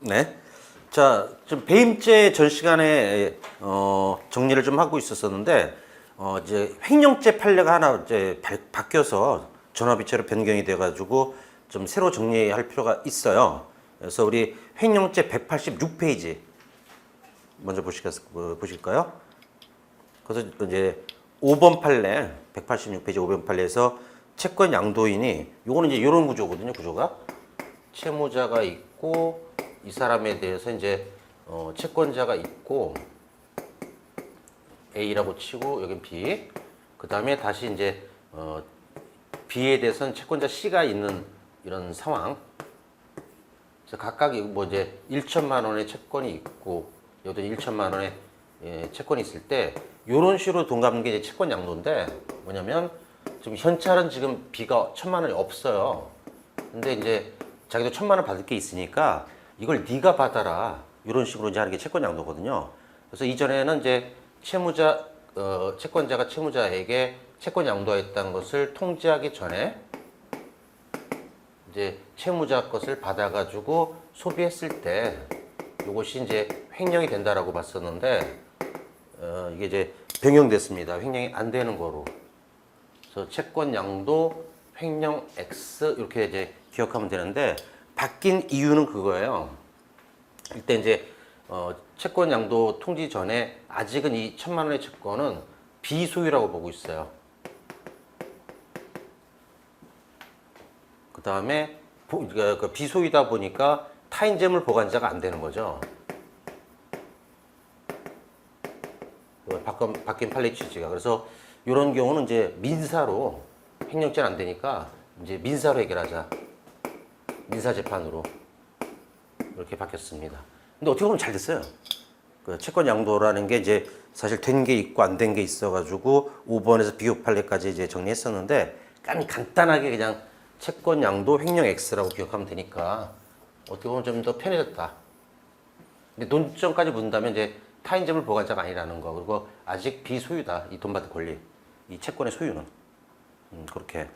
네. 자, 좀 배임죄 전 시간에 정리를 좀 하고 있었었는데 이제 횡령죄 판례가 하나 이제 바뀌어서 전화비체로 변경이 돼가지고 좀 새로 정리할 필요가 있어요. 그래서 우리 횡령죄 186페이지 먼저 보실까요? 그래서 이제 5번 판례 186페이지 5번 판례에서 채권 양도인이 요거는 이제 이런 구조거든요. 구조가 채무자가 있고 이 사람에 대해서 이제 채권자가 있고 A라고 치고 여긴 B. 그 다음에 다시 이제 B에 대해서는 채권자 C가 있는 이런 상황. 그래서 각각 뭐 이제 1천만 원의 채권이 있고 여기도 1천만 원의 채권이 있을 때 이런 식으로 돈 갚는 게 이제 채권 양도인데 뭐냐면 지금 현찰은 지금 B가 1천만 원이 없어요. 근데 이제 자기도 1천만 원 받을 게 있으니까 이걸 네가 받아라 이런 식으로 이제 하는 게 채권 양도거든요. 그래서 이전에는 이제 채권자가 채무자에게 채권 양도했다는 것을 통지하기 전에 이제 채무자 것을 받아가지고 소비했을 때 이것이 이제 횡령이 된다라고 봤었는데 이게 이제 변경됐습니다. 횡령이 안 되는 거로. 그래서 채권 양도 횡령 X 이렇게 이제 기억하면 되는데 바뀐 이유는 그거예요. 일단 이제 채권 양도 통지 전에 아직은 이 1천만 원의 채권은 비소유라고 보고 있어요. 그 다음에 비소유다 보니까 타인 재물 보관자가 안 되는 거죠. 바뀐 판례 취지가. 그래서 이런 경우는 이제 민사로 횡령죄는 안 되니까 이제 민사로 해결하자. 민사재판으로 이렇게 바뀌었습니다. 근데 어떻게 보면 잘 됐어요. 그 채권 양도라는 게 이제 사실 된 게 있고 안 된 게 있어가지고 5번에서 비교 판례까지 이제 정리했었는데 간단하게 그냥 채권 양도 횡령 X라고 기억하면 되니까 어떻게 보면 좀 더 편해졌다. 근데 논점까지 묻는다면 이제 타인 재물 보관자가 아니라는 거 그리고 아직 비소유다. 이 돈 받을 권리, 이 채권의 소유는 그렇게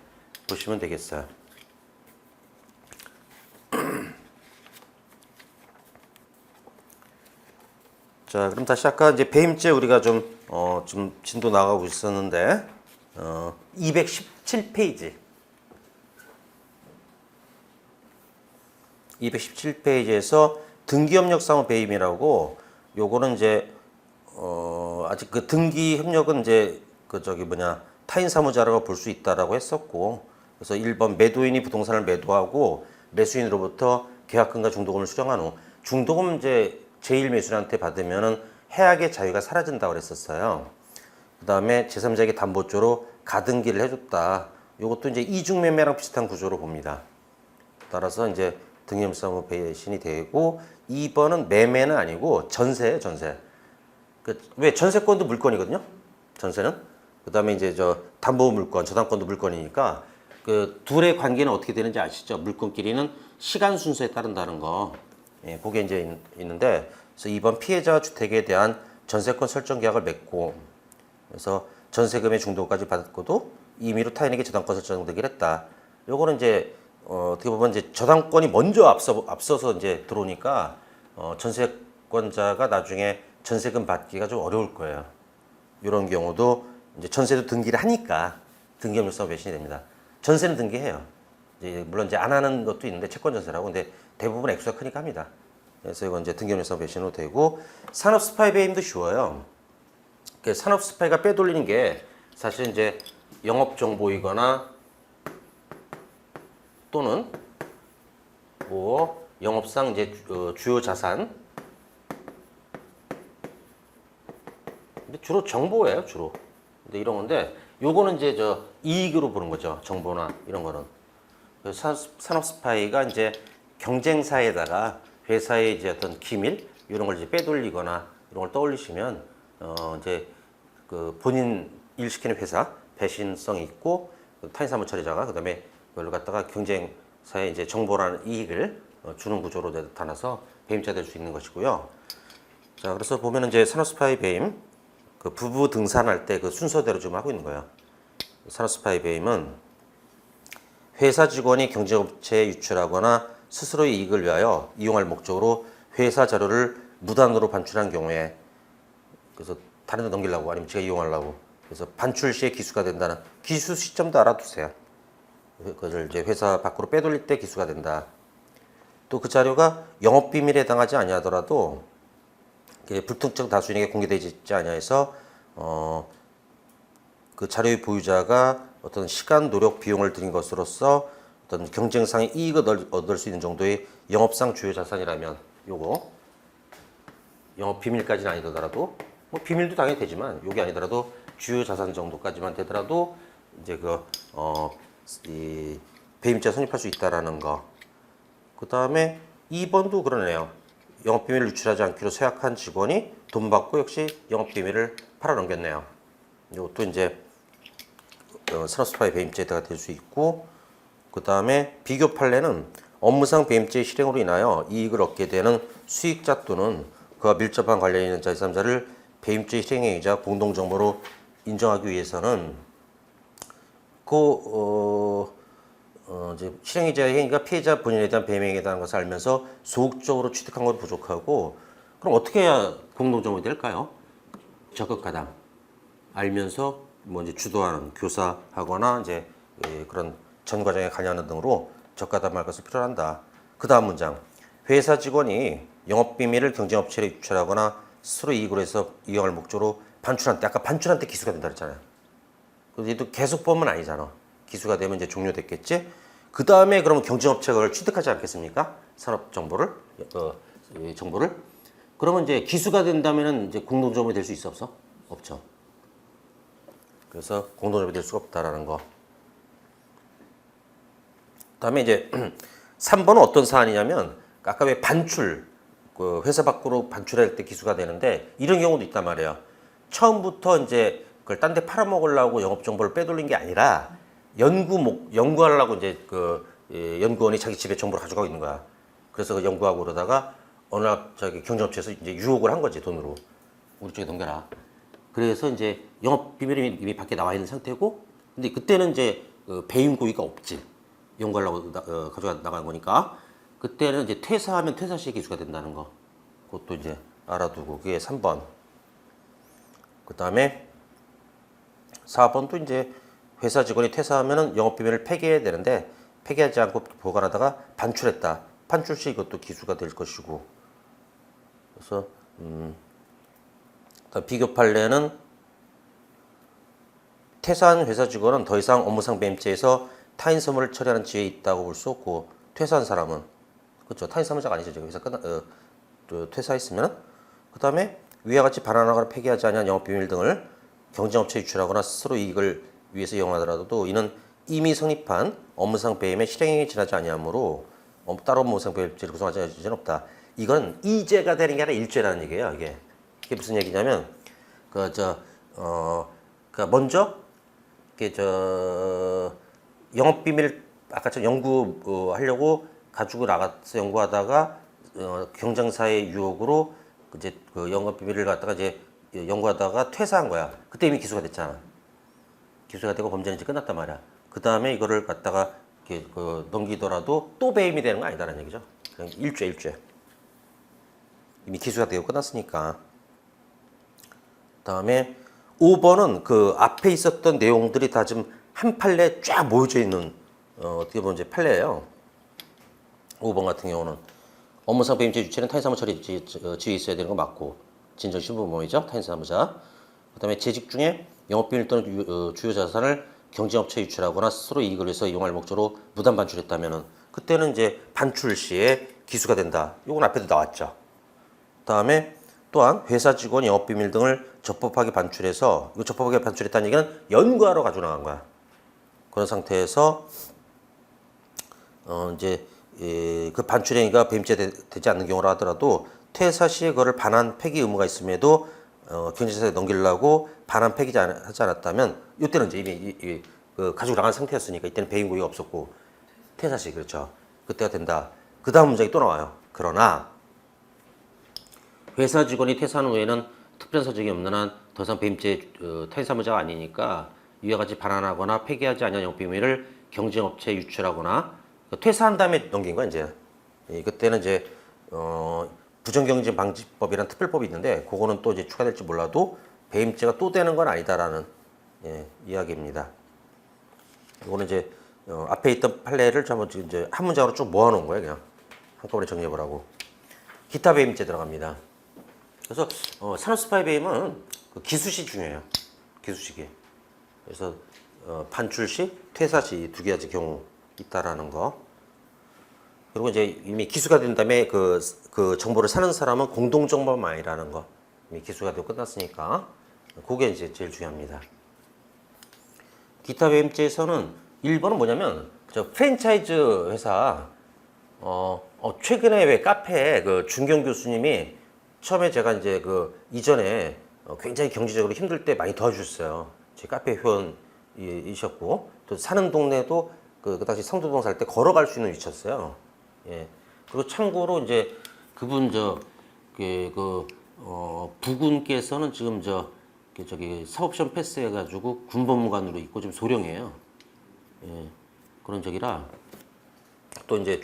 보시면 되겠어요. 자, 그럼 다시 아까 이제 배임죄 우리가 좀 진도 나가고 있었는데 217페이지 217페이지에서 등기협력상호 배임이라고 요거는 이제 아직 그 등기협력은 이제 타인 사무자라고 볼 수 있다라고 했었고 그래서 1번 매도인이 부동산을 매도하고 매수인으로부터 계약금과 중도금을 수령한 후 중도금 이제 제1매수인한테 받으면은 해약의 자유가 사라진다고 그랬었어요. 그 다음에 제3자에게 담보조로 가등기를 해줬다. 이것도 이제 이중매매랑 비슷한 구조로 봅니다. 따라서 이제 등기협력상호 배신이 되고 2번은 매매는 아니고 전세예요, 전세. 왜 전세권도 물건이거든요. 전세는. 그 다음에 이제 담보 물건, 저당권도 물건이니까 그 둘의 관계는 어떻게 되는지 아시죠? 물건끼리는 시간 순서에 따른다는 거. 예, 그게 이제 있는데, 그래서 2번 피해자 주택에 대한 전세권 설정 계약을 맺고, 그래서 전세금의 중도까지 받았고도 임의로 타인에게 저당권 설정되기를 했다. 요거는 이제 어떻게 보면 이제 저당권이 먼저 앞서서 이제 들어오니까 전세권자가 나중에 전세금 받기가 좀 어려울 거예요. 이런 경우도 이제 전세도 등기를 하니까 등기협력상호 배신이 됩니다. 전세는 등기해요. 이제 물론 이제 안 하는 것도 있는데 채권 전세라고 근데 대부분 액수가 크니까 합니다. 그래서 이건 이제 등기협력상호 배신으로 되고 산업 스파이 배임도 쉬워요. 산업 스파이가 빼돌리는 게 사실 이제 영업 정보이거나 또는 뭐 영업상 이제 주요 자산 근데 주로 정보예요, 주로. 근데 이런 건데 요거는 이제 이익으로 보는 거죠. 정보나 이런 거는. 그래서 산업 스파이가 이제 경쟁사에다가 회사의 이제 어떤 기밀 이런 걸 이제 빼돌리거나 이런 걸 떠올리시면 이제 그 본인 일 시키는 회사 배신성이 있고 타인 사무 처리자가 그다음에 그걸 갖다가 경쟁사에 이제 정보라는 이익을 주는 구조로 나타나서 배임죄가 될 수 있는 것이고요. 자, 그래서 보면은 이제 산업 스파이 배임 그 부부 등산할 때 그 순서대로 좀 하고 있는 거예요. 산업 스파이 배임은 회사 직원이 경쟁업체에 유출하거나 스스로의 이익을 위하여 이용할 목적으로 회사 자료를 무단으로 반출한 경우에, 그래서 다른 데 넘기려고 아니면 제가 이용하려고, 그래서 반출 시에 기수가 된다는 기수 시점도 알아두세요. 그것을 이제 회사 밖으로 빼돌릴 때 기수가 된다. 또 그 자료가 영업 비밀에 해당하지 아니하더라도 불특정 다수인에게 공개되지 있지 아니해서 그 자료의 보유자가 어떤 시간, 노력, 비용을 들인 것으로서 어떤 경쟁상의 이익을 얻을 수 있는 정도의 영업상 주요 자산이라면, 요거 영업 비밀까지는 아니더라도, 뭐 비밀도 당연히 되지만 요게 아니더라도 주요 자산 정도까지만 되더라도 이제 이 배임죄 성립할 수 있다라는 거. 그 다음에 2번도 그러네요. 영업 비밀을 유출하지 않기로 서약한 직원이 돈 받고 역시 영업 비밀을 팔아넘겼네요. 이것도 이제 산업스파이 배임죄가 될 수 있고, 그 다음에 비교 판례는 업무상 배임죄 실행으로 인하여 이익을 얻게 되는 수익자 또는 그와 밀접한 관련이 있는 제3자를 배임죄 실행행위자 공동정보로 인정하기 위해서는 이제 실행행위자의 행위가 피해자 본인에 대한 배임행위에 대한 것을 알면서 소극적으로 취득한 건 부족하고, 그럼 어떻게 해야 공동정보가 될까요? 적극가담, 알면서 뭐 이제 주도하는 교사하거나 이제 그런 전 과정에 관여하는 등으로 적가담할 것을 필요로 한다. 그 다음 문장. 회사 직원이 영업 비밀을 경쟁업체에 유출하거나 스스로 이익으로 해서 이용할 목적으로 반출한 때, 아까 반출한 때 기수가 된다 그랬잖아요. 그래서 얘도 계속 보면 아니잖아. 기수가 되면 이제 종료됐겠지. 그 다음에 그러면 경쟁업체가 그걸 취득하지 않겠습니까? 산업 정보를, 정보를. 그러면 이제 기수가 된다면은 이제 공동정보가 될 수 있어 없어? 없죠. 그래서 공동정보가 될 수가 없다라는 거. 그다음에 이제 3번은 어떤 사안이냐면, 아까 왜 반출, 그 회사 밖으로 반출할 때 기수가 되는데 이런 경우도 있단 말이에요. 처음부터 이제 그걸 딴 데 팔아먹으려고 영업 정보를 빼돌린 게 아니라 연구하려고 이제 연구원이 자기 집에 정보를 가져가고 있는 거야. 그래서 그 연구하고 그러다가 어느 날 저기 경쟁업체에서 이제 유혹을 한 거지, 돈으로. 우리 쪽에 넘겨라. 그래서 이제 영업 비밀이 이미 밖에 나와 있는 상태고, 근데 그때는 이제 배임 고의가 없지. 연구하려고 가져가 나간 거니까. 그때는 이제 퇴사하면 퇴사 시에 기수가 된다는 거. 그것도 이제 알아두고, 그게 3번. 그 다음에 4번도 이제 회사 직원이 퇴사하면은 영업 비밀을 폐기해야 되는데 폐기하지 않고 보관하다가 반출했다. 반출 시 이것도 기수가 될 것이고. 그래서 비교 판례는 퇴사한 회사 직원은 더 이상 업무상 배임죄에서 타인 사무를 처리하는 지위에 있다고 볼 수 없고, 퇴사한 사람은, 그렇죠, 타인 사무자가 아니죠. 회사 퇴사했으면. 그 다음에 위와 같이 반환하거나 폐기하지 아니한 영업 비밀 등을 경쟁업체에 유출하거나 스스로 이익을 위해서 이용하더라도 이는 이미 성립한 업무상 배임의 실행행위에 지나지 아니하므로 따로 업무상 배임죄를 구성하지 않을 죄는 없다. 이건 이죄가 되는 게 아니라 일죄라는 얘기예요. 이게 무슨 얘기냐면, 그러니까 먼저 영업 비밀 아까처럼 연구하려고 가지고 나가서 연구하다가 경쟁사의 유혹으로 이제 그 영업 비밀을 갖다가 이제 연구하다가 퇴사한 거야. 그때 이미 기소가 됐잖아. 기소가 되고 범죄는 이제 끝났단 말이야. 그 다음에 이거를 갖다가 이렇게 넘기더라도 또 배임이 되는 건 아니다라는 얘기죠. 그냥 일죄. 이미 기소가 되고 끝났으니까. 그다음에 5번은 그 앞에 있었던 내용들이 다 지금 한 판례에 쫙 모여져 있는 어떻게 보면 이제 판례예요. 5번 같은 경우는 업무상 배임죄 유체는 타인사무 처리 지위에 있어야 되는 거 맞고, 진정 신분범이죠. 타인사무자. 그다음에 재직 중에 영업비밀 또는 주요 자산을 경쟁업체에 유출하거나 스스로 이익을 위해서 이용할 목적으로 무단 반출했다면은 그때는 이제 반출 시에 기수가 된다. 이건 앞에도 나왔죠. 그다음에 또한 회사 직원 영업비밀 등을 적법하게 반출해서, 이거 적법하게 반출했다는 얘기는 연구하러 가지고 나간 거야. 그런 상태에서 이제 그 반출 행위가 배임죄 되지 않는 경우라 하더라도 퇴사 시에 그거를 반환 폐기 의무가 있음에도 경쟁사에 넘기려고 반환 폐기하지 않았다면, 이때는 이제 이미 가지고 나간 상태였으니까 이때는 배임 고의가 없었고 퇴사 시, 그렇죠, 그때가 된다. 그 다음 문장이 또 나와요. 그러나 회사 직원이 퇴사한 후에는 특별한 사정이 없는 한 더 이상 배임죄 타인사무자가 아니니까 이와 같이 반환하거나 폐기하지 않은 영업비밀을 경쟁업체에 유출하거나, 퇴사한 다음에 넘긴 거야 이제. 그때는 이제 부정경쟁 방지법이라는 특별법이 있는데 그거는 또 이제 추가될지 몰라도 배임죄가 또 되는 건 아니다라는 이야기입니다. 이거는 이제 앞에 있던 판례를 한번 이제 한 문장으로 쭉 모아놓은 거예요. 그냥 한꺼번에 정리해보라고. 기타 배임죄 들어갑니다. 그래서 산업 스파이 배임은 그 기수시 중요해요. 기수시기. 그래서 반출시, 퇴사시 두 가지 경우 있다라는 거. 그리고 이제 이미 기수가 된 다음에 그 정보를 사는 사람은 공동정범아이라는 거. 이미 기수가 되고 끝났으니까 그게 이제 제일 중요합니다. 기타 배임죄에서는 1번은 뭐냐면 저 프랜차이즈 회사 최근에 왜 카페 그 준경 교수님이 처음에 제가 이제 그 이전에 굉장히 경제적으로 힘들 때 많이 도와주셨어요. 제 카페 회원이셨고 또 사는 동네도 그 당시 상도동 살 때 걸어갈 수 있는 위치였어요. 예. 그리고 참고로 이제 그분 부군께서는 지금 저기 사업시험 패스해가지고 군법무관으로 있고 좀 소령이에요. 예. 그런 적이라 또 이제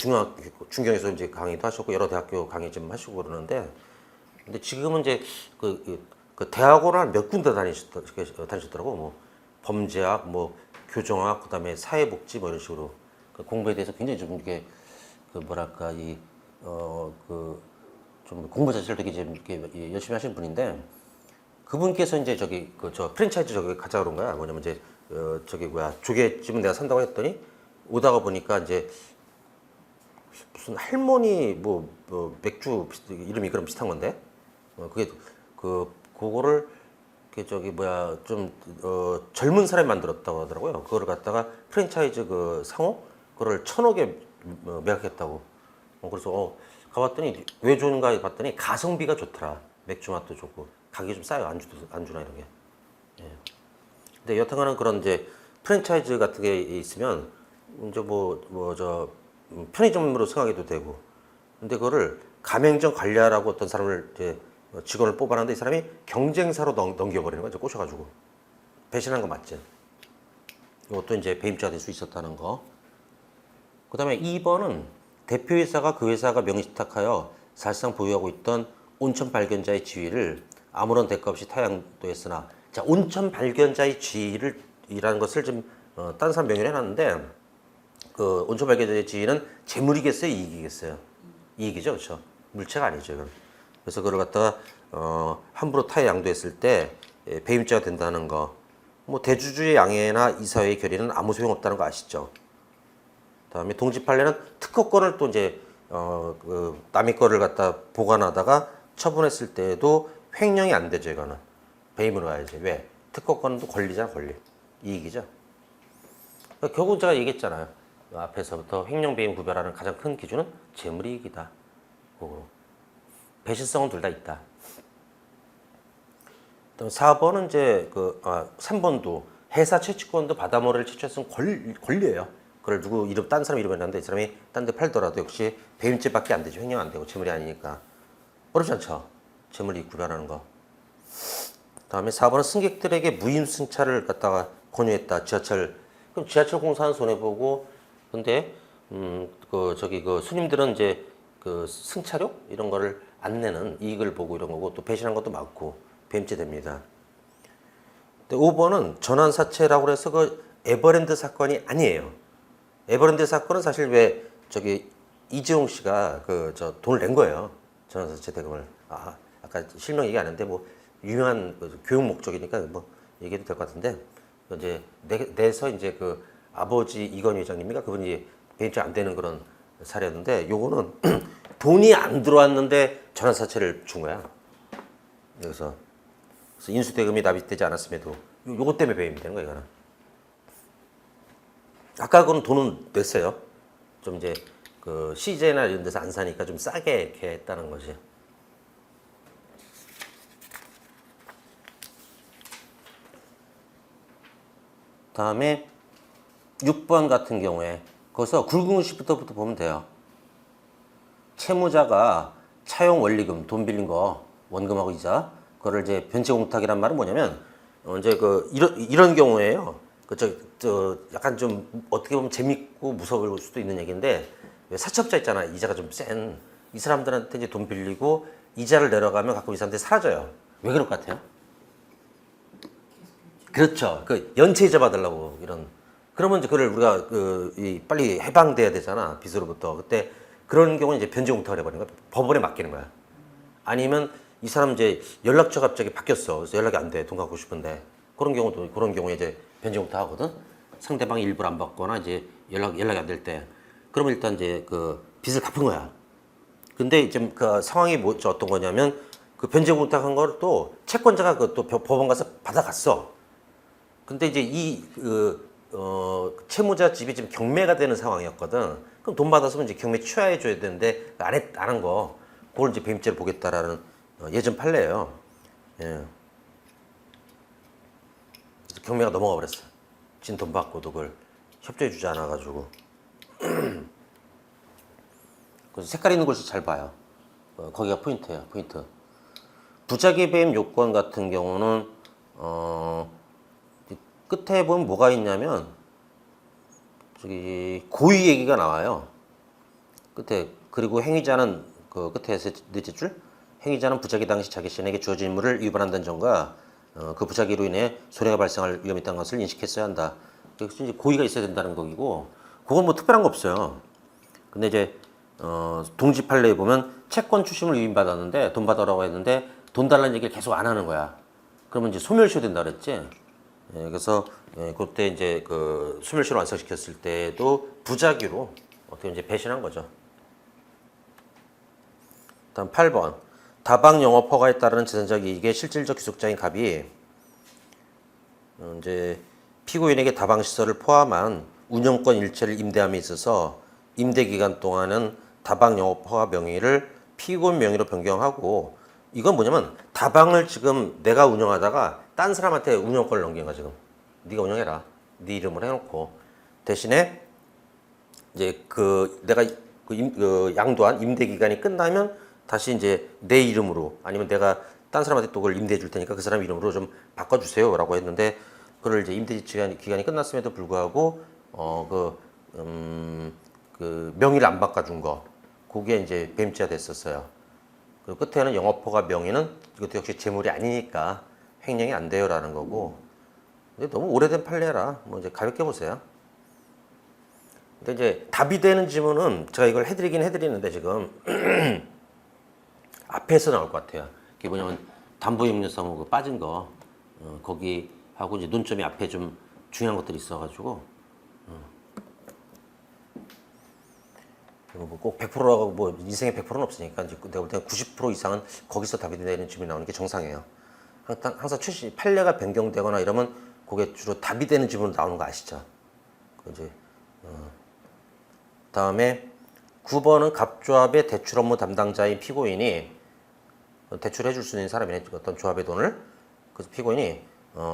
중경에서 이제 강의도 하셨고 여러 대학교 강의 좀 하시고 그러는데 근데 지금은 이제 그 대학원을 한 몇 군데 다니셨더라고. 뭐 범죄학, 뭐 교정학, 그다음에 사회복지 뭐 이런 식으로 그 공부에 대해서 굉장히 좀 이렇게 그 뭐랄까 좀 공부 자체를 되게 좀 이렇게 열심히 하시는 분인데 그분께서 이제 저 프랜차이즈 저기 가자 그런 거야. 뭐냐면 이제 조개집은 내가 산다고 했더니 오다가 보니까 이제 무슨 할머니 뭐 맥주 이름이 그럼 비슷한 건데 그게 그거를 좀 젊은 사람이 만들었다고 하더라고요. 그거를 갖다가 프랜차이즈 그 상호 그거를 1,000억에 매각했다고. 그래서 가봤더니 왜 좋은가 봤더니 가성비가 좋더라. 맥주 맛도 좋고 가격이 좀 싸요. 안주나 이런 게. 예. 근데 여튼간은 그런 이제 프랜차이즈 같은 게 있으면 이제 편의점으로 생각해도 되고. 근데 그거를 가맹점 관리하라고 어떤 사람을 이제 직원을 뽑아놨는데 이 사람이 경쟁사로 넘겨버리는 거죠. 꼬셔가지고. 배신한 거 맞지? 이것도 이제 배임죄가 될 수 있었다는 거. 그 다음에 2번은 대표이사가 그 회사가 명의신탁하여 사실상 보유하고 있던 온천 발견자의 지위를 아무런 대가 없이 타양도했으나 자 온천 발견자의 지위를이라는 것을 좀 다른 사람 명의를 해놨는데 그 온천 발견자의 지위는 재물이겠어요, 이익이겠어요? 이익이죠, 그렇죠? 물체가 아니죠, 이건. 그래서 그걸 갖다가 함부로 타에 양도했을 때 배임죄가 된다는 거. 뭐 대주주의 양해나 이사회의 결의는 아무 소용없다는 거 아시죠? 그다음에 동지 판례는 특허권을 또 이제 남의 거를 갖다 보관하다가 처분했을 때에도 횡령이 안 되죠, 이거는. 배임으로 가야지. 왜? 특허권은 또 권리잖아, 권리. 이익이죠. 그러니까 결국 제가 얘기했잖아요. 앞에서부터 횡령 배임 구별하는 가장 큰 기준은 재물이익이다. 그거로. 배신성은 둘 다 있다. 4번은 이제 3번도 회사 채취권도 바다모래를 채취했으면 권리예요. 그걸 누구 이름 딴 사람 이름이 났는데 이 사람이 딴 데 팔더라도 역시 배임죄밖에 안 되죠. 횡령 안 되고 재물이 아니니까. 어렵지 않죠. 재물이익 구별하는 거. 다음에 4번은 승객들에게 무임 승차를 갖다가 권유했다. 그럼 지하철 공사는 손해보고 근데 손님들은 이제 그 승차료 이런 거를 안 내는 이익을 보고 이런 거고 또 배신한 것도 많고 배임죄 됩니다. 5번은 전환사채라고 해서 그 에버랜드 사건이 아니에요. 에버랜드 사건은 사실 왜 이재용 씨가 돈을 낸 거예요. 전환사채 대금을. 아까 실명 얘기 안 했는데 뭐 유명한 교육 목적이니까 뭐 얘기해도 될 것 같은데 이제 내서 이제 그 아버지 이건희 회장님인가 그분이 배임죄 안 되는 그런 사례였는데 요거는 돈이 안 들어왔는데 전환사채를 준 거야. 그래서 인수대금이 납입되지 않았음에도 요거 때문에 배임이 되는 거야, 이거는. 아까 그건 돈은 냈어요. 좀 이제 그 CJ나 이런 데서 안 사니까 좀 싸게 이렇게 했다는 거지. 다음에 6번 같은 경우에 거기서 굵은글씨부터 보면 돼요. 채무자가 차용 원리금 돈 빌린 거 원금하고 이자 그거를 이제 변제공탁이란 말은 뭐냐면 이제 이런 경우에요. 약간 좀 어떻게 보면 재밌고 무서울 수도 있는 얘기인데 왜 사채업자 있잖아. 이자가 좀 센 이 사람들한테 이제 돈 빌리고 이자를 내려가면 가끔 이 사람들이 사라져요. 왜 그럴 것 같아요? 그렇죠. 그 연체 이자 받으려고 이런. 그러면 이제 그걸 우리가 빨리 해방돼야 되잖아. 빚으로부터. 그때 그런 경우는 이제 변제 공탁을 해버리는 거야. 법원에 맡기는 거야. 아니면 이 사람 이제 연락처가 갑자기 바뀌었어. 그래서 연락이 안 돼. 돈 갖고 싶은데. 그런 경우에 이제 변제 공탁 하거든. 상대방이 일부러 안 받거나 이제 연락이 안 될 때. 그러면 일단 이제 그 빚을 갚은 거야. 근데 이제 그 상황이 어떤 거냐면 그 변제 공탁한 걸 또 채권자가 그또 법원 가서 받아갔어. 근데 이제 채무자 집이 지금 경매가 되는 상황이었거든. 그럼 돈 받았으면 이제 경매 취하해 줘야 되는데 안 한 거. 그걸 이제 배임죄를 보겠다라는 예전 판례예요. 예. 그래서 경매가 넘어가 버렸어. 진 돈 받고도 그걸 협조해 주지 않아 가지고. 그래서 색깔 있는 곳을 잘 봐요. 거기가 포인트예요. 포인트. 부작위 배임 요건 같은 경우는 끝에 보면 뭐가 있냐면 저기 고의 얘기가 나와요. 끝에. 그리고 행위자는 그 끝에 넷째 줄 행위자는 부작위 당시 자기 신에게 주어진 임무를 위반한다는 점과 그 부작위로 인해 손해가 발생할 위험이 있다는 것을 인식했어야 한다. 그래서 이제 고의가 있어야 된다는 거기고 그건 뭐 특별한 거 없어요. 근데 이제 동지 판례에 보면 채권 추심을 위임받았는데 돈 받으라고 했는데 돈 달라는 얘기를 계속 안 하는 거야. 그러면 이제 소멸시효 된다 그랬지. 예, 그래서 그때 이제 그 소멸시효를 완성시켰을 때도 부작위로 어떻게 이제 배신한 거죠. 다음 8번. 다방 영업 허가에 따르는 재산적 이익의 실질적 귀속자인 갑이 이제 피고인에게 다방 시설을 포함한 운영권 일체를 임대함에 있어서 임대 기간 동안은 다방 영업 허가 명의를 피고인 명의로 변경하고 이건 뭐냐면 다방을 지금 내가 운영하다가 딴 사람한테 운영권을 넘긴 거야 지금. 네가 운영해라. 네 이름으로 해놓고 대신에 이제 내가 양도한 임대 기간이 끝나면 다시 이제 내 이름으로 아니면 내가 딴 사람한테 또 그걸 임대해 줄 테니까 그 사람 이름으로 좀 바꿔주세요라고 했는데 그걸 이제 임대 기간이 끝났음에도 불구하고 그 명의를 안 바꿔준 거 그게 이제 배임죄가 됐었어요. 그리고 끝에는 영업허가 명의는 이것도 역시 재물이 아니니까 횡령이 안 돼요라는 거고. 근데 너무 오래된 판례라 뭐 이제 가볍게 보세요. 근데 이제 답이 되는 지문은 제가 이걸 해드리긴 해드리는데 지금 앞에서 나올 것 같아요. 이게 뭐냐면 담보협력사무 빠진 거 거기 하고 이제 논점이 앞에 좀 중요한 것들이 있어가지고 꼭 100%라고 뭐 인생에 100%는 없으니까 이제 내가 볼 때는 90% 이상은 거기서 답이 되는 질문이 나오는 게 정상이에요. 항상 판례가 변경되거나 이러면 그게 주로 답이 되는 질문으로 나오는 거 아시죠? 이제 다음에 9번은 갑조합의 대출 업무 담당자인 피고인이 대출해 줄 수 있는 사람이네. 어떤 조합의 돈을. 그래서 피고인이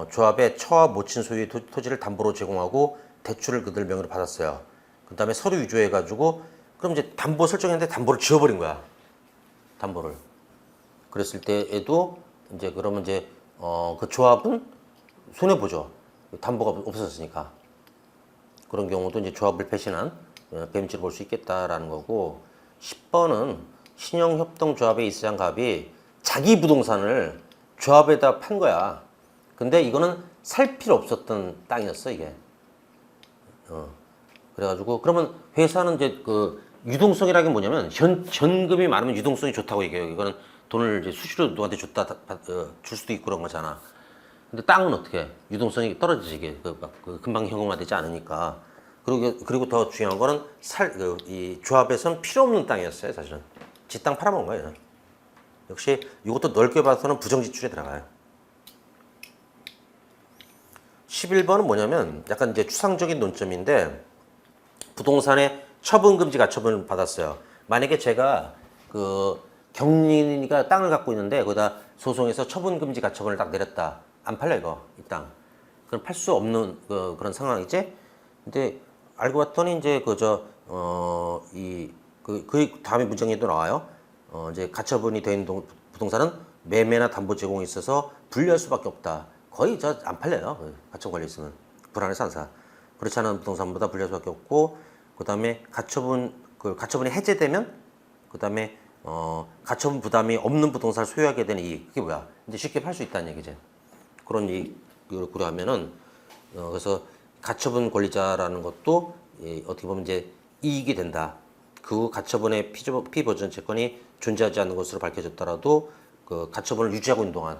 조합의 처와 모친 소유의 토지를 담보로 제공하고 대출을 그들 명의로 받았어요. 그 다음에 서류 위조해가지고 그럼 이제 담보 설정했는데 담보를 지워버린 거야. 담보를. 그랬을 때에도 이제 그러면 이제 그 조합은 손해보죠. 담보가 없어졌으니까. 그런 경우도 이제 조합을 배신한 배임죄를 볼 수 있겠다라는 거고 10번은 신용협동조합의 이사장 갑이 자기 부동산을 조합에다 판 거야. 근데 이거는 살 필요 없었던 땅이었어 이게. 그래가지고 그러면 회사는 이제 그 유동성이라는 게 뭐냐면 현금이 많으면 유동성이 좋다고 얘기해요. 이거는 돈을 이제 수시로 누구한테 줬다 줄 수도 있고 그런 거잖아. 근데 땅은 어떻게 유동성이 떨어지지 이게 금방 현금화되지 않으니까. 그리고 더 중요한 거는 이 조합에서는 필요 없는 땅이었어요 사실은. 지 땅 팔아먹은 거예요. 역시 이것도 넓게 봐서는 부정지출에 들어가요. 11번은 뭐냐면 약간 이제 추상적인 논점인데 부동산에 처분금지 가처분을 받았어요. 만약에 제가 그 경린이가 땅을 갖고 있는데 거기다 소송해서 처분금지 가처분을 딱 내렸다. 안 팔려 이거 이 땅. 그럼 팔 수 없는 그런 상황이지. 근데 알고 봤더니 이제 그 다음에 문장에도 나와요. 이제 가처분이 된 부동산은 매매나 담보 제공에 있어서 불리할 수밖에 없다. 거의 안 팔려요. 가처분 걸려 있으면 불안해서 안 사. 그렇지 않은 부동산보다 불리할 수밖에 없고, 그 다음에 가처분이 해제되면, 그 다음에 가처분 부담이 없는 부동산을 소유하게 되는 이익. 그게 뭐야? 이제 쉽게 팔 수 있다는 얘기지. 그런 이익을 고려하면은 그래서 가처분 권리자라는 것도 어떻게 보면 이제 이익이 된다. 그 가처분의 피보전 채권이 존재하지 않는 것으로 밝혀졌더라도 그 가처분을 유지하고 있는 동안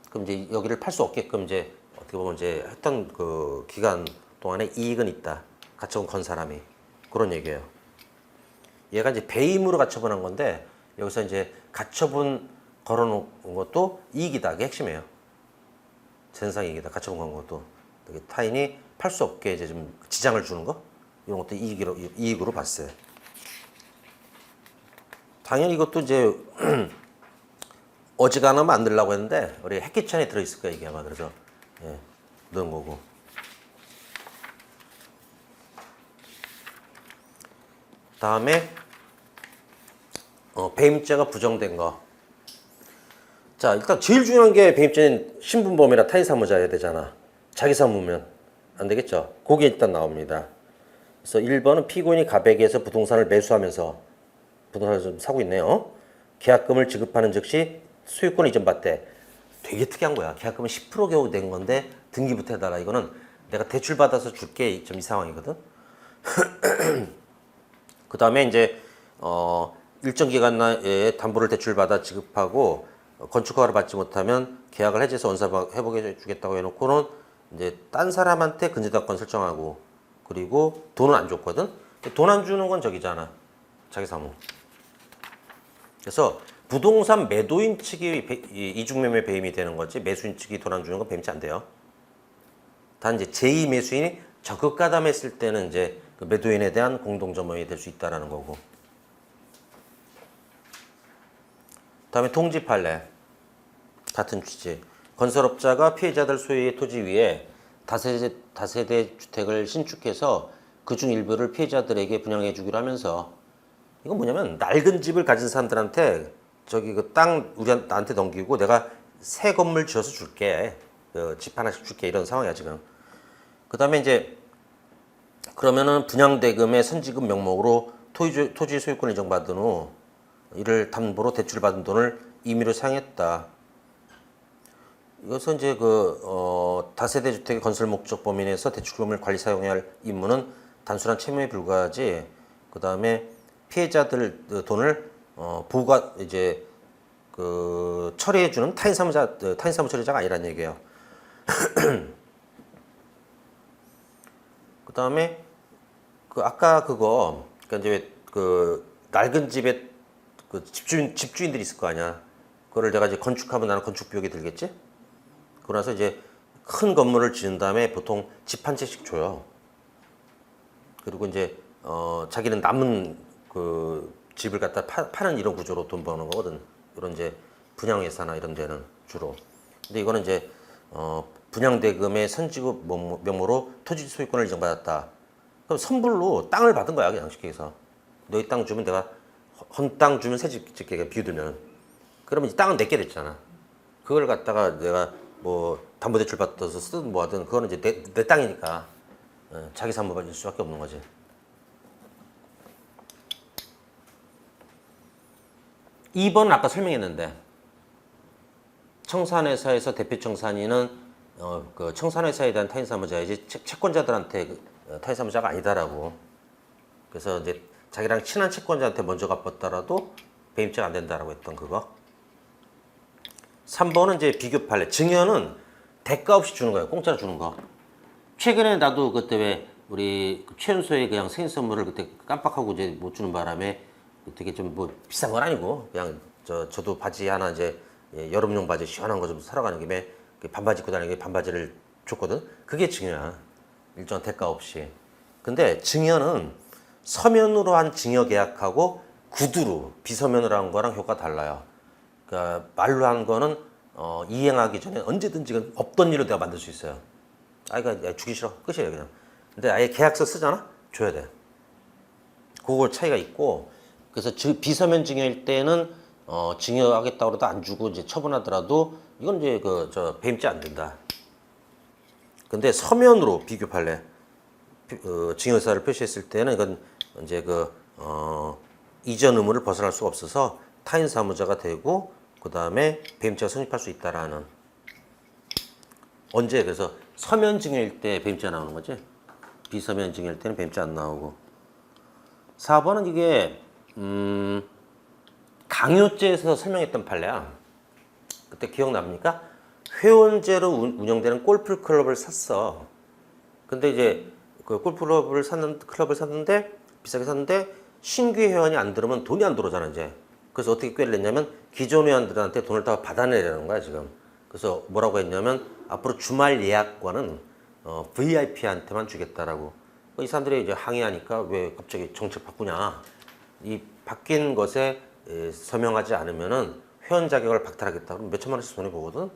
그럼 이제 여기를 팔 수 없게끔 이제 어떻게 보면 이제 했던 그 기간 동안에 이익은 있다. 가처분 건 사람이 그런 얘기예요. 얘가 이제 배임으로 가처분한 건데 여기서 이제 가처분 걸어놓은 것도 이익이다. 그게 핵심이에요. 전상 이익이다. 가처분 건 것도 타인이 팔 수 없게 이제 좀 지장을 주는 거 이런 것도 이익으로 봤어요. 당연히 이것도 이제 어지간하면 안 넣으려고 했는데 우리 핵기천에 들어있을 거야 이게 아마. 그래서 넣은 거고. 다음에 배임죄가 부정된 거. 자, 일단 제일 중요한 게 배임죄는 신분범이나 타인사무자여야 되잖아. 자기 사무면 안 되겠죠. 그게 일단 나옵니다. 그래서 1번은 피고인이 가백에서 부동산을 매수하면서 부동산을 좀 사고 있네요. 계약금을 지급하는 즉시 소유권 이전받되. 되게 특이한 거야. 계약금은 10% 겨우 낸 건데 등기부터 해달라. 이거는 내가 대출 받아서 줄게 좀 이 상황이거든. 그 다음에 이제 일정 기간 내에 담보를 대출받아 지급하고 건축허가를 받지 못하면 계약을 해지해서 원사 회복해 주겠다고 해놓고는 이제 딴 사람한테 근저당권 설정하고 그리고 돈은 안 줬거든. 돈 안 주는 건 저기잖아. 자기 사무. 그래서 부동산 매도인 측이 이중매매 배임이 되는 거지 매수인 측이 돈 안 주는 건 배임죄 안 돼요. 단 이제 제2 매수인이 적극 가담했을 때는 이제 그 매도인에 대한 공동점원이 될 수 있다라는 거고. 다음에 통지 판례. 같은 취지. 건설업자가 피해자들 소유의 토지 위에 다세대 주택을 신축해서 그중 일부를 피해자들에게 분양해 주기로 하면서 이건 뭐냐면 낡은 집을 가진 사람들한테 저기 그 땅 나한테 넘기고 내가 새 건물 지어서 줄게. 집 하나씩 줄게. 이런 상황이야 지금. 그 다음에 이제 그러면은 분양대금의 선지급 명목으로 토지 소유권 인정받은 후 이를 담보로 대출받은 돈을 임의로 사용했다. 이것은 이제 다세대 주택의 건설 목적 범위 내에서 대출금을 관리 사용해야 할 임무는 단순한 채무에 불과하지. 그 다음에 피해자들 돈을 보호가 이제 처리해주는 타인사무 처리자가 아니란 얘기예요. 그 다음에 아까 그러니까 이제 낡은 집에 집주인들이 있을 거 아니야. 그거를 내가 이제 건축하면 나는 건축 비용이 들겠지? 그러고 나서 이제 큰 건물을 지은 다음에 보통 집 한 채씩 줘요. 그리고 이제 자기는 남은 집을 갖다 파는 이런 구조로 돈 버는 거거든. 이런 이제 분양회사나 이런 데는 주로. 근데 이거는 이제 분양대금의 선지급 명목으로 토지 소유권을 인정받았다. 그럼 선불로 땅을 받은 거야, 그냥 쉽게 해서. 너희 땅 주면 내가 헌 땅 주면 새 집 짓게 비우들면. 그러면 이 땅은 내게 됐잖아. 그걸 갖다가 내가 뭐 담보대출 받아서 쓰든 뭐 하든 그거는 이제 내 땅이니까 자기 사무 받을 수밖에 없는 거지. (2번은) 아까 설명했는데 청산회사에서 대표 청산인은 그 청산회사에 대한 타인사무자이지 채권자들한테 타인사무자가 아니다라고. 그래서 이제 자기랑 친한 채권자한테 먼저 갚았더라도 배임죄가 안 된다라고 했던 그거. 3번은 이제 비교 판례. 증여는 대가 없이 주는 거예요. 공짜로 주는 거. 최근에 나도 그때 왜 우리 최연소에 그냥 생일 선물을 그때 깜빡하고 이제 못 주는 바람에 되게 좀 뭐 비싼 건 아니고 그냥 저도 바지 하나 이제 여름용 바지 시원한 거 좀 사러 가는 김에 반바지 입고 다니는 게 반바지를 줬거든. 그게 증여야. 일정한 대가 없이. 근데 증여는 서면으로 한 증여 계약하고 구두로 비서면으로 한 거랑 효과가 달라요. 그러니까 말로 한 거는 이행하기 전에 언제든지 없던 일로 내가 만들 수 있어요. 이거 주기 싫어. 끝이에요 그냥. 근데 아예 계약서 쓰잖아? 줘야 돼. 그거 차이가 있고. 그래서 비서면 증여일 때는 증여하겠다고 해도 안 주고 이제 처분하더라도 이건 이제 배임죄 안 된다. 근데 서면으로 비교 판례 증여사를 표시했을 때는 이건 이제 이전 의무를 벗어날 수가 없어서 타인 사무자가 되고 그 다음에 배임죄가 성립할 수 있다라는. 언제? 그래서 서면 증여일 때 배임죄가 나오는 거지. 비서면 증여일 때는 배임죄 안 나오고. 4번은 이게 강요죄에서 설명했던 판례야. 그때 기억납니까? 회원제로 운영되는 골프 클럽을 샀어. 근데 이제 그 골프 클럽을 샀는데 비싸게 샀는데 신규 회원이 안 들으면 돈이 안 들어오잖아 이제. 그래서 어떻게 꾀를 냈냐면 기존 회원들한테 돈을 다 받아내려는 거야 지금. 그래서 뭐라고 했냐면 앞으로 주말 예약권은 VIP한테만 주겠다라고. 이 사람들이 이제 항의하니까 왜 갑자기 정책 바꾸냐. 이 바뀐 것에 서명하지 않으면은 회원 자격을 박탈하겠다. 그럼 몇천만 원씩 손해 보거든.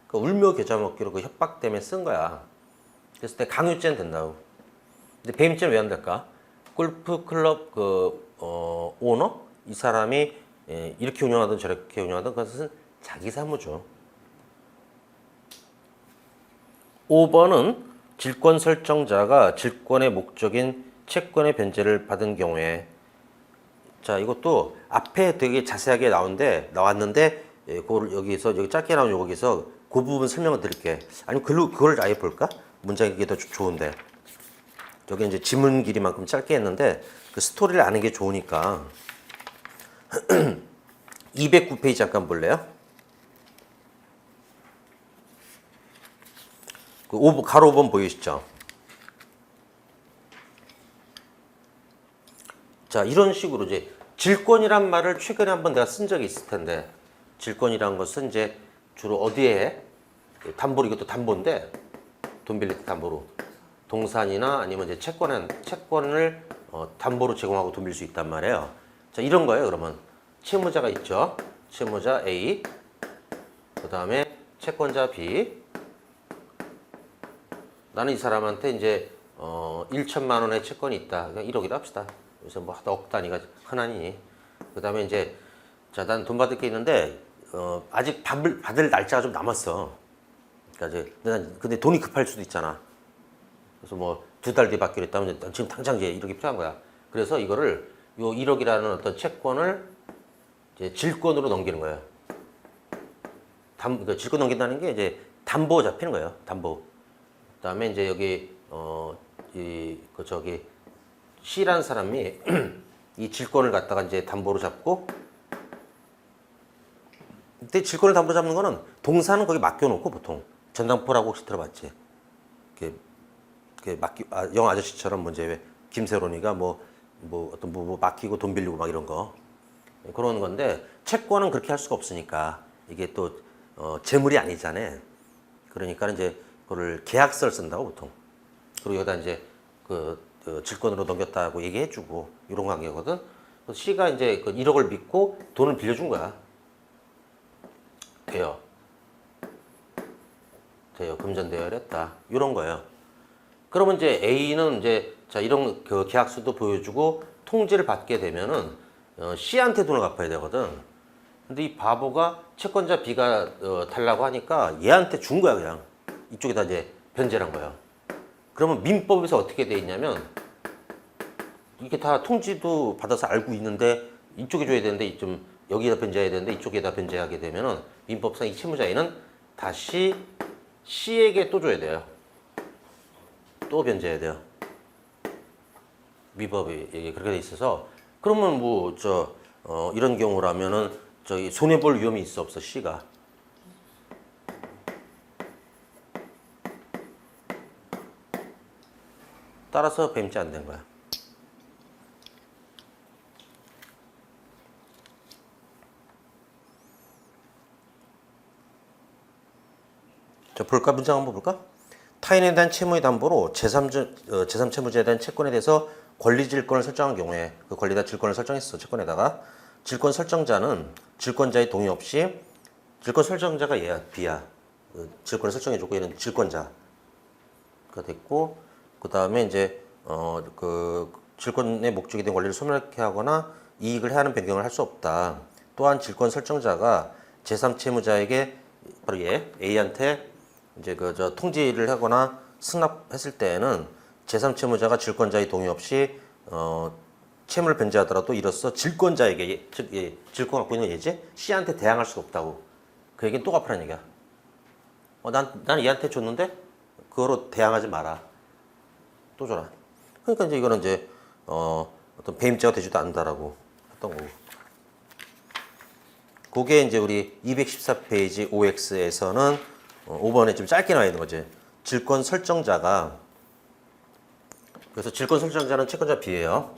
그 울며 겨자 먹기로 그 협박 때문에 쓴 거야. 그래서 때 강요죄는 된다고. 근데 배임죄는 왜 안 될까? 골프 클럽 오너 이 사람이 이렇게 운영하든 저렇게 운영하든 그것은 자기 사무죠. 5번은 질권 설정자가 질권의 목적인 채권의 변제를 받은 경우에. 자, 이것도 앞에 되게 자세하게 나왔는데 그걸 여기서 여기 짧게 나온 여기서 그 부분 설명을 드릴게. 아니면 그걸 아예 볼까? 문장이 그게 더 좋은데. 여기 이제 지문 길이만큼 짧게 했는데 그 스토리를 아는 게 좋으니까. 209페이지 잠깐 볼래요? 그 가로 5번 보이시죠? 자, 이런 식으로 이제 질권이란 말을 최근에 한번 내가 쓴 적이 있을 텐데, 질권이란 것은 이제 주로 어디에 담보로, 이것도 담보인데 돈 빌릴 때 담보로 동산이나 아니면 이제 채권을 담보로 제공하고 돈 빌릴 수 있단 말이에요. 자, 이런 거예요. 그러면 채무자가 있죠. 채무자 A, 그 다음에 채권자 B. 나는 이 사람한테 이제 1천만 원의 채권이 있다. 그냥 1억이라 합시다. 그래서 뭐 하다 억 단위가 흔하니. 그 다음에 이제 자, 난 돈 받을 게 있는데 아직 받을 날짜가 좀 남았어. 그러니까 이제 근데 돈이 급할 수도 있잖아. 그래서 뭐 2달 뒤에 받기로 했다면 지금 당장 이제 1억이 필요한 거야. 그래서 이거를 요 1억이라는 어떤 채권을 이제 질권으로 넘기는 거예요. 그러니까 질권 넘긴다는 게 이제 담보 잡히는 거예요. 담보. 그다음에 이제 여기 C라는 사람이 이 질권을 갖다가 이제 담보로 잡고, 근데 질권을 담보로 잡는 거는 동사는 거기 맡겨놓고 보통 전당포라고 혹시 들어봤지? 영화 아저씨처럼 뭐 이제 왜 김세론이가 뭐 맡기고 돈 빌리고 막 이런 거 그런 건데, 채권은 그렇게 할 수가 없으니까 이게 또 재물이 아니잖아요. 그러니까 이제 그거를 계약서를 쓴다고 보통. 그리고 여기다 이제 질권으로 넘겼다고 얘기해주고 이런 관계거든. 그래서 C가 이제 그 1억을 믿고 돈을 빌려준 거야. 돼요. 금전대여를 했다. 이런 거예요. 그러면 이제 A는 이제 자, 이런 그 계약서도 보여주고 통지를 받게 되면은 C한테 돈을 갚아야 되거든. 근데 이 바보가 채권자 B가 달라고 하니까 얘한테 준 거야, 그냥. 이쪽에다 이제 변제를 한 거야. 그러면 민법에서 어떻게 돼 있냐면, 이게 다 통지도 받아서 알고 있는데 이쪽에 줘야 되는데 좀 여기다 변제해야 되는데 이쪽에다 변제하게 되면은 민법상 이 채무자 A는 다시 C에게 또 줘야 돼요. 또 변제해야 돼요. 민법이 그렇게 돼 있어서. 그러면 뭐 이런 경우라면은 저기 손해볼 위험이 있어 없어 C가? 따라서 배임죄 안 된 거야. 자, 볼까? 문장 한번 볼까? 타인에 대한 채무의 담보로 제3채무자에 대한 채권에 대해서 권리질권을 설정한 경우에, 그 권리다 질권을 설정했어, 채권에다가. 질권 설정자는 질권자의 동의 없이, 질권 설정자가 얘야, B야. 질권을 설정해줬고 얘는 질권자가 됐고, 그 다음에 이제 질권의 목적이 된 권리를 소멸케 하거나 이익을 해하는 변경을 할 수 없다. 또한 질권 설정자가 제3채무자에게 바로 얘 A한테 이제 통지를 하거나 승낙했을 때에는 제3채무자가 질권자의 동의 없이 채무를 변제하더라도 이로써 질권자에게 즉 질권 갖고 있는 예지 C한테 대항할 수가 없다고. 그 얘기는 또 갚으라는 얘기야. 난 얘한테 줬는데 그거로 대항하지 마라. 또 줘라. 그러니까 이제 이거는 이제 어떤 배임죄가 되지도 않는다라고 했던 거고. 그게 이제 우리 214페이지 OX에서는 5번에 좀 짧게 나와 있는 거지. 질권 설정자가, 그래서 질권 설정자는 채권자 B예요.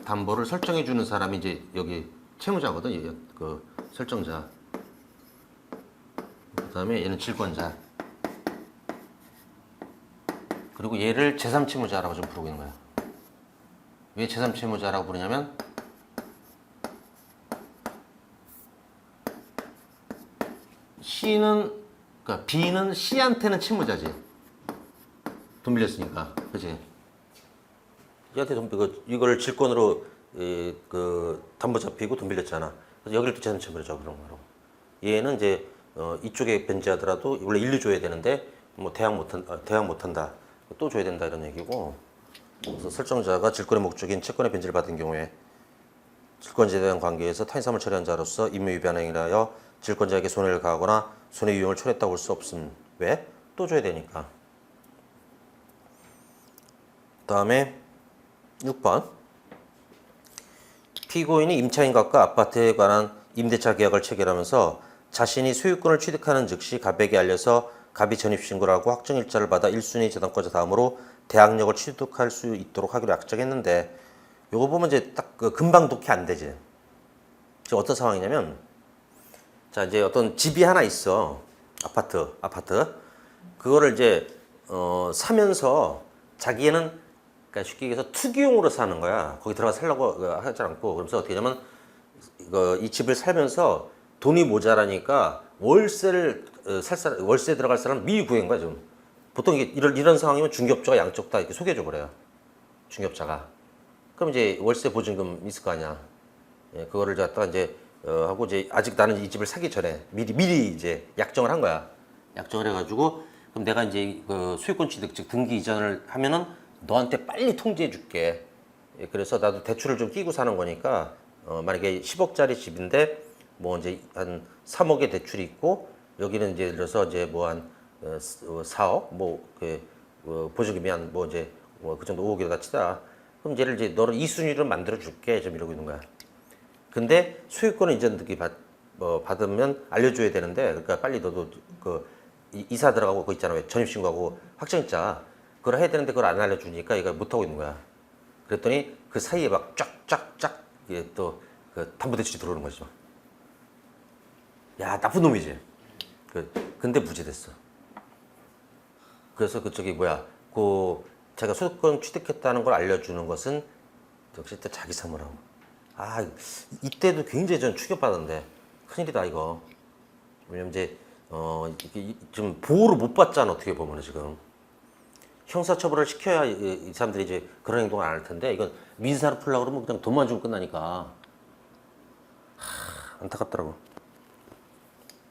담보를 설정해 주는 사람이 이제 여기 채무자거든. 그 설정자. 그다음에 얘는 질권자. 그리고 얘를 제3채무자라고 좀 부르고 있는 거야. 왜 제3채무자라고 부르냐면 그러니까 B는 C한테는 채무자지. 돈 빌렸으니까, 그렇지? 얘한테 이걸 질권으로 그 담보 잡히고 돈 빌렸잖아. 그래서 여기를 또 제3채무자라고 그런 거라고. 얘는 이제 이쪽에 변제하더라도 원래 1, 2 줘야 되는데 뭐 대항 못한다. 또 줘야 된다 이런 얘기고. 그래서 설정자가 질권의 목적인 채권의 변제를 받은 경우에 질권자에 대한 관계에서 타인사무를 처리한 자로서 임무위반 행위를 하여 질권자에게 손해를 가하거나 손해유용을 초래했다고 볼 수 없음. 왜? 또 줘야 되니까. 다음에 6번. 피고인이 임차인각과 아파트에 관한 임대차 계약을 체결하면서 자신이 소유권을 취득하는 즉시 갑에게 알려서 갑이 전입신고를 하고 확정일자를 받아 1순위 재단권자 다음으로 대항력을 취득할 수 있도록 하기로 약정했는데, 요거 보면 이제 딱 금방 독해 안 되지. 지금 어떤 상황이냐면, 자, 이제 어떤 집이 하나 있어. 아파트. 그거를 이제 사면서 자기는, 그러니까 쉽게 얘기해서 투기용으로 사는 거야. 거기 들어가 살려고 하지 않고. 그러면서 어떻게 하냐면 이 집을 살면서 돈이 모자라니까 월세 들어갈 사람 미리 구한 거야, 지금. 보통 이런 상황이면 중개업자가 양쪽 다 이렇게 소개해 줘 버려요. 중개업자가. 그럼 이제 월세 보증금 있을 거 아니야. 예, 그거를 갖다가 이제 하고 이제 아직 나는 이 집을 사기 전에 미리 이제 약정을 한 거야. 약정을 해가지고 그럼 내가 이제 그 소유권 취득 즉 등기 이전을 하면은 너한테 빨리 통지해 줄게. 예, 그래서 나도 대출을 좀 끼고 사는 거니까 만약에 10억짜리 집인데 뭐 이제 한 3억의 대출이 있고 여기는 이제 예를 들어서 이제 뭐 한 4억 보증금이 한 뭐 이제 그 정도 5억이다 치자. 그럼 얘를 이제 너를 2순위로 만들어 줄게 좀 이러고 있는 거야. 근데 소유권 이전 등기 받으면 알려줘야 되는데, 그러니까 빨리 너도 이사 들어가고 그거 있잖아. 왜 전입신고하고 확정일자 그걸 해야 되는데 그걸 안 알려주니까 얘가 못 하고 있는 거야. 그랬더니 그 사이에 막 쫙쫙쫙 이게 또 그 담보대출이 들어오는 거죠. 야, 나쁜 놈이지. 근데 무죄됐어. 그래서 자기가 소유권 취득했다는 걸 알려주는 것은 역시 또 자기 사무라고. 아, 이때도 굉장히 전 충격받았는데 큰일이다 이거. 왜냐면 이제 좀 보호를 못 받잖아. 어떻게 보면 지금 형사처벌을 시켜야 이 사람들이 이제 그런 행동을 안 할 텐데, 이건 민사로 풀려고 그러면 그냥 돈만 주면 끝나니까. 안타깝더라고.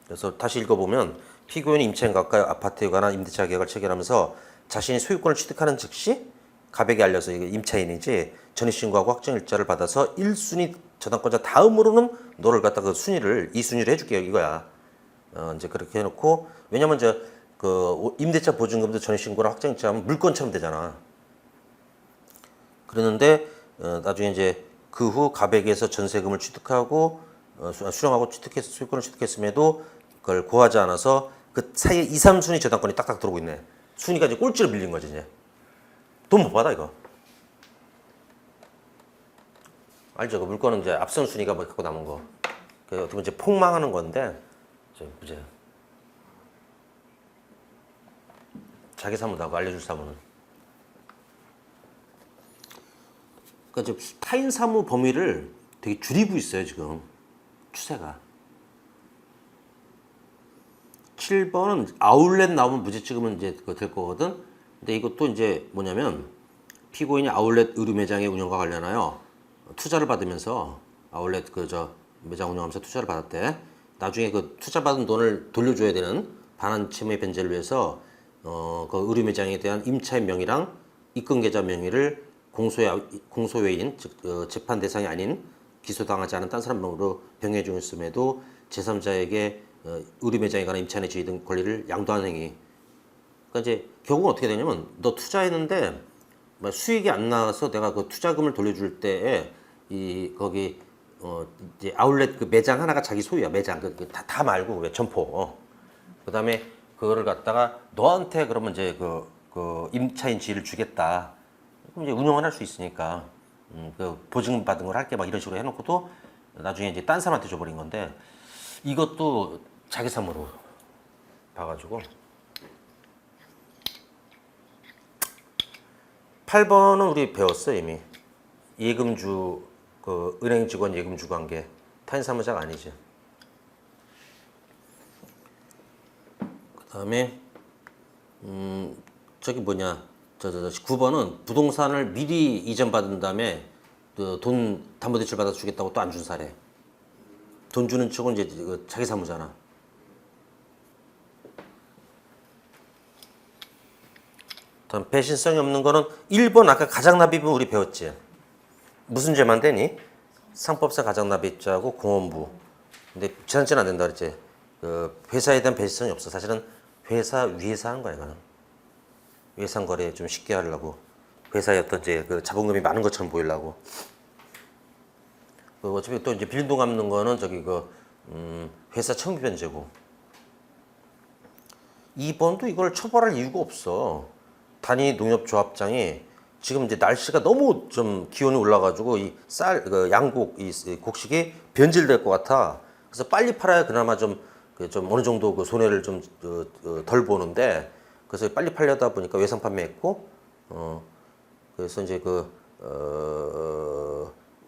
그래서 다시 읽어보면, 피고인이 임차인 가까이 아파트에 관한 임대차 계약을 체결하면서 자신이 소유권을 취득하는 즉시 갑에게 알려서 이게 임차인이지 전입신고하고 확정일자를 받아서 1순위 저당권자 다음으로는 너를 갖다가 2순위를 해줄게 이거야. 이제 그렇게 해놓고, 왜냐면 이제 임대차 보증금도 전입신고랑 확정일자하면 물건처럼 되잖아. 그러는데 나중에 이제 그 후 갑에게서 전세금을 취득하고 수령하고 소유권을 취득했음에도 그걸 고하지 않아서 그 사이에 2, 3순위 저당권이 딱딱 들어오고 있네. 순위가 이제 꼴찌로 밀린 거지 이제. 돈 못 받아 이거. 알죠? 그 물건은 이제 앞선 순위가 뭐 갖고 남은 거. 그 어떻게 보면 이제 폭망하는 건데 무죄. 자기 사무다고 알려줄 사무는. 그러니까 지금 타인 사무 범위를 되게 줄이고 있어요 지금 추세가. 7번은 아울렛 나오면 무죄 찍으면 이제 그거 될 거거든. 근데 이것도 이제 뭐냐면 피고인이 아울렛 의류 매장의 운영과 관련하여 투자를 받으면서 아울렛 매장 운영하면서 투자를 받았대. 나중에 그 투자 받은 돈을 돌려줘야 되는 반환 채무의 변제를 위해서 그 의류 매장에 대한 임차인 명의랑 입금 계좌 명의를 공소외인 즉 재판 대상이 아닌 기소당하지 않은 딴 사람으로 병해 중였음에도 제3자에게 의류 매장에 관한 임차인의 지위 등 권리를 양도하는 행위. 그러니까 이제 결국은 어떻게 되냐면 너 투자했는데 수익이 안 나와서 내가 그 투자금을 돌려줄 때에 이 거기 이제 아울렛 그 매장 하나가 자기 소유야. 매장 다 말고 왜 점포. 그다음에 그거를 갖다가 너한테 그러면 이제 그 임차인 지위를 주겠다. 그럼 이제 운영을 할 수 있으니까 그 보증 받은 걸 할게 막 이런 식으로 해놓고도 나중에 이제 딴 사람한테 줘버린 건데 이것도 자기 삶으로 봐가지고 8번은 우리 배웠어 이미. 예금주 그 은행 직원 예금주 관계 타인 사무자가 아니지. 그다음에 저기 뭐냐 저 9번은 부동산을 미리 이전받은 다음에 돈 담보대출 받아 주겠다고 또 안 준 사례. 돈 주는 쪽은 이제 자기 사무잖아. 다음 배신성이 없는 거는 1번 아까 가장납입은 우리 배웠지. 무슨 죄만 되니? 상법상 가장납입자하고 공원부. 근데 지난주는 안 된다 그랬지. 그 회사에 대한 배신성이 없어. 사실은 회사 위에서 하는 거야 이거는. 외상 거래 좀 쉽게 하려고. 회사에 어떤 이제 그 자본금이 많은 것처럼 보이려고. 어차피 또 이제 빌린 돈 갚는 거는 저기 회사 청구 변제고. 2번도 이걸 처벌할 이유가 없어. 단위 농협조합장이 지금 이제 날씨가 너무 좀 기온이 올라가지고 이 양곡 이 곡식이 변질될 것 같아. 그래서 빨리 팔아야 그나마 좀 어느 정도 그 손해를 좀 덜 보는데 그래서 빨리 팔려다 보니까 외상 판매했고 그래서 이제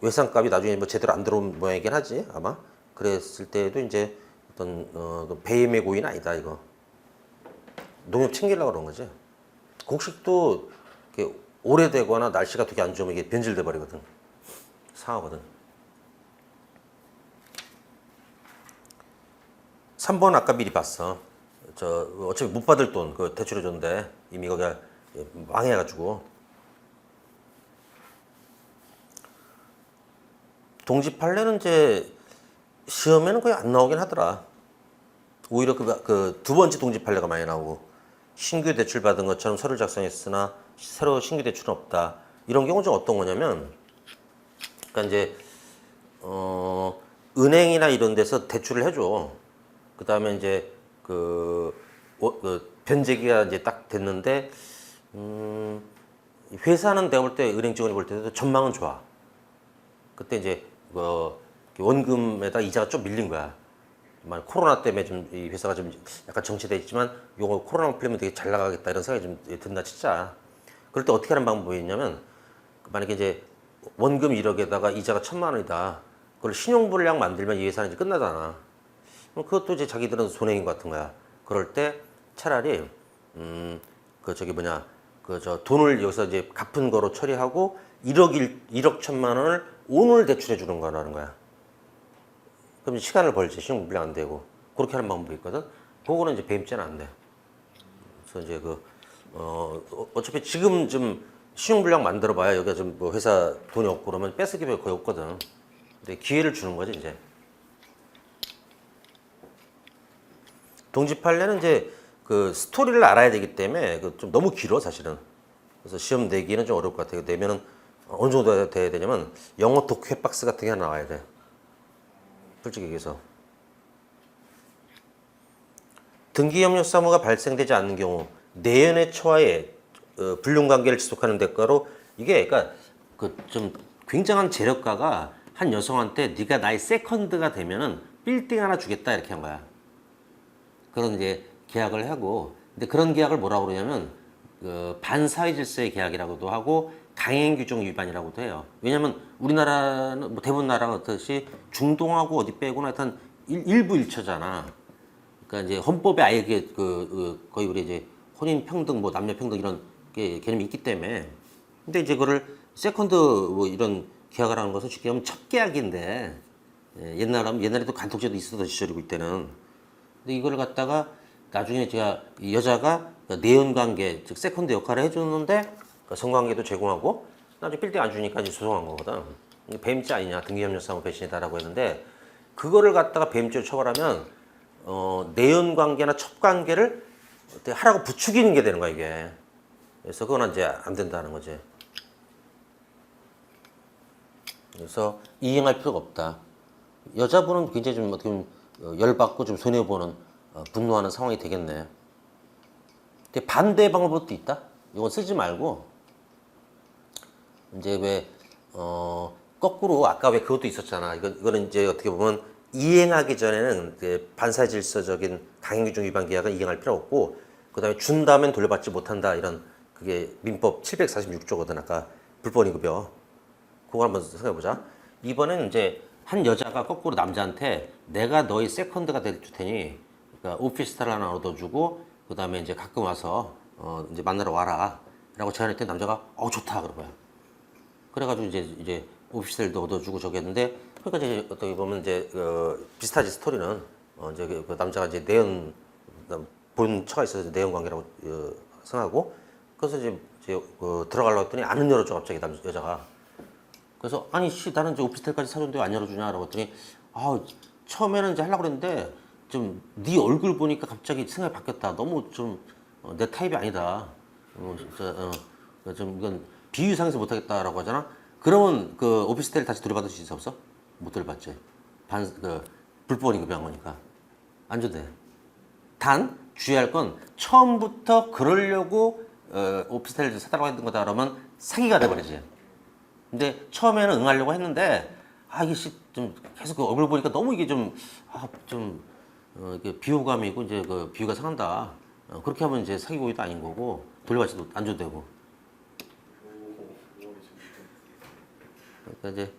외상값이 나중에 뭐 제대로 안 들어온 모양이긴 하지 아마. 그랬을 때에도 이제 어떤 배임의 고의는 아니다 이거. 농협 챙기려고 그런 거지. 곡식도 이렇게 오래되거나 날씨가 되게 안 좋으면 이게 변질돼 버리거든. 상하거든. 3번 아까 미리 봤어. 어차피 못 받을 돈 그 대출해 줬는데 이미 거기가 망해가지고. 동지 판례는 이제 시험에는 거의 안 나오긴 하더라. 오히려 그 두 번째 동지 판례가 많이 나오고 신규 대출 받은 것처럼 서류 작성했으나 새로 신규 대출은 없다. 이런 경우 좀 어떤 거냐면, 그러니까 이제 은행이나 이런 데서 대출을 해줘. 그 다음에 이제 변제기가 이제 딱 됐는데 회사는 내가 볼 때 은행 직원이 볼 때도 전망은 좋아. 그때 이제 원금에다 이자가 좀 밀린 거야. 코로나 때문에 좀 이 회사가 좀 약간 정체돼 있지만 요거 코로나 풀리면 되게 잘 나가겠다 이런 생각이 좀 든다 치자. 그럴 때 어떻게 하는 방법이 있냐면 만약에 이제 원금 1억에다가 이자가 1,000만 원이다. 그걸 신용불량 만들면 이 회사는 이제 끝나잖아. 그럼 그것도 이제 자기들은 손해인 것 같은 거야. 그럴 때 차라리 돈을 여기서 이제 갚은 거로 처리하고 1억 1,000만 원을 오늘 대출해 주는 거라는 거야. 그럼 시간을 벌지. 신용불량 안 되고. 그렇게 하는 방법이 있거든. 그거는 이제 배임죄는 안 돼. 그래서 이제 어차피 지금 좀 신용불량 만들어봐야 여기가 좀 뭐 회사 돈이 없고 그러면 뺏을 게 거의 없거든. 근데 기회를 주는 거지 이제. 동지판례는 이제 그 스토리를 알아야 되기 때문에 좀 너무 길어 사실은. 그래서 시험 내기는 좀 어려울 것 같아요. 내면은 어느 정도 돼야 되냐면 영어 독해 박스 같은 게 하나 나와야 돼. 솔직히 얘기해서. 등기협력사무가 발생되지 않는 경우 내연의 처와의 불륜관계를 지속하는 대가로 이게 그러니까 좀 굉장한 재력가가 한 여성한테 네가 나의 세컨드가 되면은 빌딩 하나 주겠다 이렇게 한 거야. 그런 이제 계약을 하고, 근데 그런 계약을 뭐라고 그러냐면 반사회 질서의 계약이라고도 하고 강행 규정 위반이라고도 해요. 왜냐면 우리나라는 뭐 대부분 나라가 그렇듯이 중동하고 어디 빼고는 하여튼 일부 일처잖아. 그러니까 이제 헌법에 아예 거의 우리 이제 혼인 평등, 뭐 남녀 평등 이런 게 개념이 있기 때문에. 근데 이제 그거를 세컨드 뭐 이런 계약을 하는 것은 쉽게 하면 첫 계약인데 옛날에도 간통죄도 있었던 시절이고 이때는. 근데 이걸 갖다가 나중에 이 여자가 내연 관계 즉 세컨드 역할을 해주는데 성관계도 제공하고 나중에 빌딩 안 주니까 이제 소송한 거거든. 이게 배임죄 아니냐, 등기협력사무 배신이다라고 했는데 그거를 갖다가 배임죄로 처벌하면 내연관계나 첩관계를 어떻게 하라고 부추기는 게 되는 거야 이게. 그래서 그건 이제 안 된다는 거지. 그래서 이행할 필요가 없다. 여자분은 굉장히 좀 어떻게 보면 열받고 좀 손해보는 분노하는 상황이 되겠네. 근데 반대 방법도 있다. 이건 쓰지 말고 이제 왜 거꾸로 아까 왜 그것도 있었잖아. 이거는 이제 어떻게 보면 이행하기 전에는 그 반사질서적인 강행규정 위반 계약은 이행할 필요 없고 그다음에 준 다음엔 돌려받지 못한다 이런 그게 민법 746조거든. 아까 불법임금표. 그거 한번 생각해보자. 이번에는 이제 한 여자가 거꾸로 남자한테 내가 너의 세컨드가 될 테니 그러니까 오피스텔 하나 얻어주고 그 다음에 이제 가끔 와서 이제 만나러 와라 라고 제안했더니 남자가 좋다 그런 거야. 그래가지고 이제 오피스텔도 얻어주고 저기 했는데 그러니까 이제 어떻게 보면 이제 비슷하지 스토리는 이제 그 남자가 이제 내연 본 처가 있어서 내연 관계라고 생각하고 그래서 이제 들어가려고 했더니 안 열어줘 갑자기 여자가. 그래서 아니 씨 나는 이제 오피스텔까지 사줬는데 왜 안 열어주냐라고 했더니 처음에는 이제 하려고 그랬는데 좀 네 얼굴 보니까 갑자기 생각이 바뀌었다. 너무 좀 내 타입이 아니다. 진짜 좀 이건 비유상에서 못하겠다라고 하잖아. 그러면 그 오피스텔 다시 돌려받을 수 있어 없어? 못 돌려받지. 불법임금 한 거니까 안 줘도 돼. 단 주의할 건 처음부터 그러려고 오피스텔을 사달라고 했던 거다 그러면 사기가 돼버리지. 근데 처음에는 응하려고 했는데 이게 좀 계속 그 얼굴 보니까 너무 이게 이게 비호감이고 이제 그 비유가 상한다. 그렇게 하면 이제 사기 고의도 아닌 거고 돌려받지도 안 줘도 되고. 그러니까 이제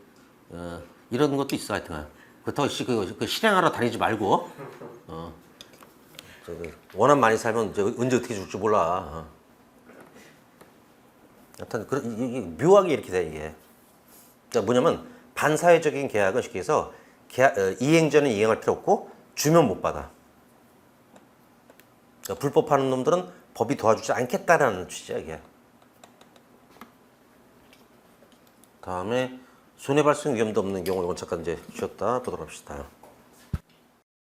이런 것도 있어 하여튼. 그렇다고 그 실행하러 다니지 말고. 워낙 많이 살면 이제 언제 어떻게 줄지 몰라. 하여튼 이게 묘하게 이렇게 돼 이게. 그러니까 뭐냐면 반사회적인 계약은 쉽게 해서 이행 전에 이행할 필요 없고 주면 못 받아. 그러니까 불법하는 놈들은 법이 도와주지 않겠다라는 취지야 이게. 다음에 손해발생 위험도 없는 경우 이건 잠깐 이제 쉬었다 보도록 합시다.